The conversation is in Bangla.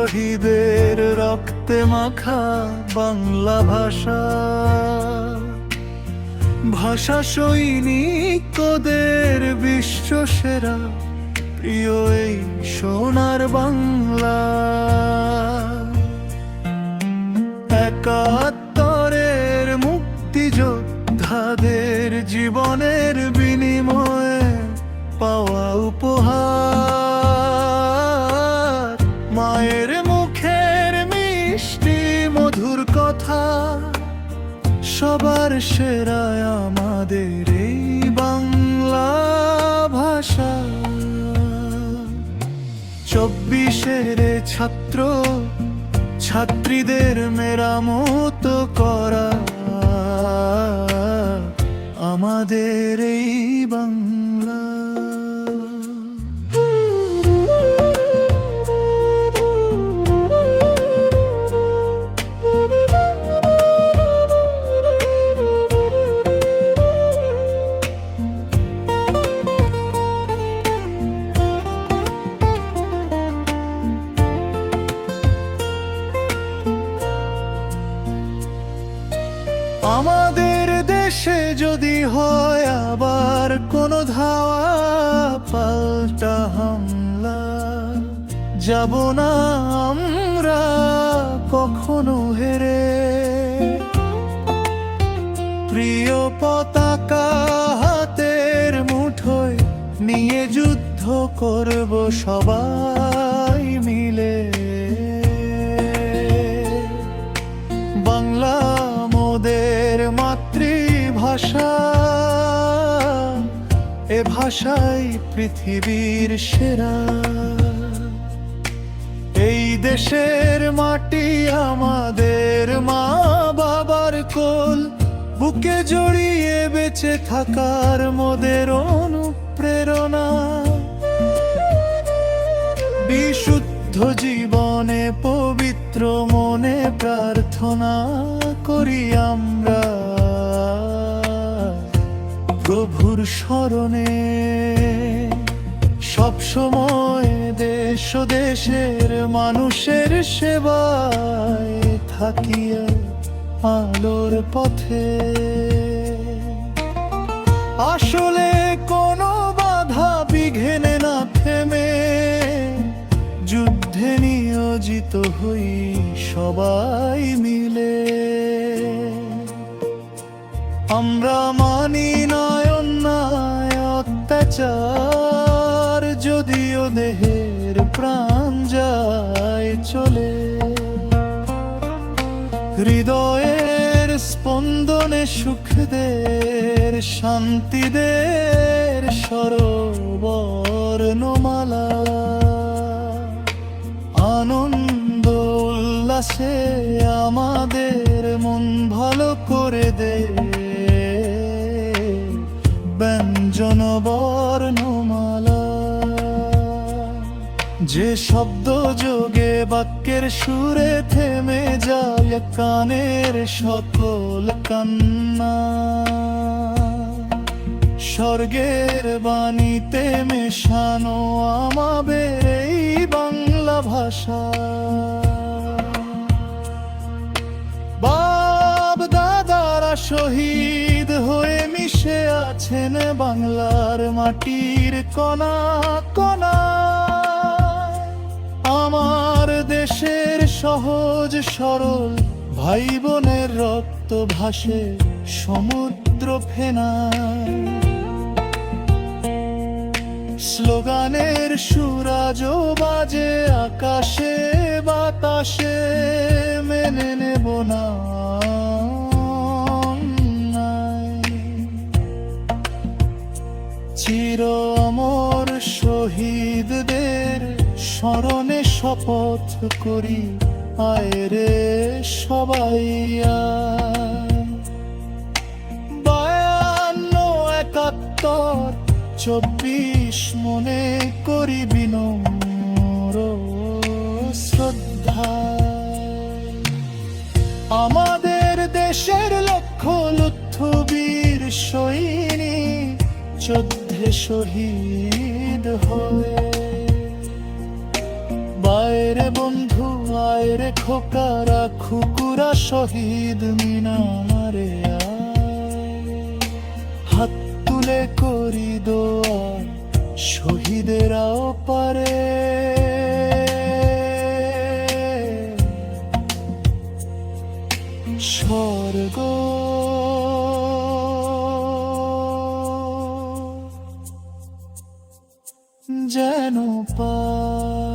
শহীদের রক্তে মাখা বাংলা ভাষা, ভাষা সৈনিকদের বিশ্ব সেরা প্রিয় এই সোনার বাংলা। একাত্তরের মুক্তিযোদ্ধাদের জীবনের বিনিময়ে পাওয়া উপহার, মায়ের মুখের মিষ্টি মধুর কথা, সবার সেরা আমাদের এই বাংলা ভাষা। 24-এর ছাত্র ছাত্রীদের মেরামত করা আমাদের এই বাংলা। আমাদের দেশে যদি হয় আবার কোনো ধাওয়া পাল্টা হামলা, যাব না আমরা কখনো হেরে। প্রিয় পতাকা হাতের মুঠোয় নিয়ে যুদ্ধ করব সবাই মিলে। বাংলা মোদের মাতৃভাষা, এ ভাষাই পৃথিবীর সেরা। এই দেশের মাটি আমাদের মা বাবার কোল, বুকে জড়িয়ে বেঁচে থাকার মোদের অনুপ্রেরণা। বিশুদ্ধ জীবনে পবিত্র মনে প্রার্থনা করি আমরা প্রভুর শরণে। সব সময় দেশ ও দেশের মানুষের সেবায় থাকি আলোর পথে। আসলে কোনো বাধা বিঘ্নে না থেমে যুদ্ধে নিয়োজিত হই সবাই মিলে। আমরা মানি না অন্যায় অত্যাচার, যদিও দেহের প্রাণ যায় চলে। হৃদয়ের স্পন্দনে সুখদের শান্তিদের সরবর্ণমালা। আনন্দ উল্লাসে আমাদের মন ভালো করে দে ব্যঞ্জন বর্ণমালা। যে শব্দ যোগে বাক্যের সুরে থেমে যায় কানের সকল কান্না, স্বর্গের বাণীতে মেশানো আমাদের এই বাংলা ভাষা। বাপ দাদারা শহীদ হয়ে মিশে আছেন বাংলার মাটির কণা কণা। আমার দেশের সহজ সরল ভাই বোনের রক্ত ভাসে সমুদ্র ফেনায়। স্লোগানের সুরাজ বাজে আকাশে বাতাসে, মেনে নেব না চির অমর শহীদদের স্মরণে শপথ করি আয় রে সবাই। 52-71-24 মনে করি বিনম্র শ্রদ্ধা। আমাদের দেশের লক্ষ লুব্ধ বীর সৈনিক যুদ্ধে শহীদ হয়ে। বাইরে বন্ধু আয় রে খোকা রাখুকুরা শহীদ মিনারে আয়। হাত তুলে করি দোয়া শহীদেরাও পারে, স্বর্গ যেন পায়।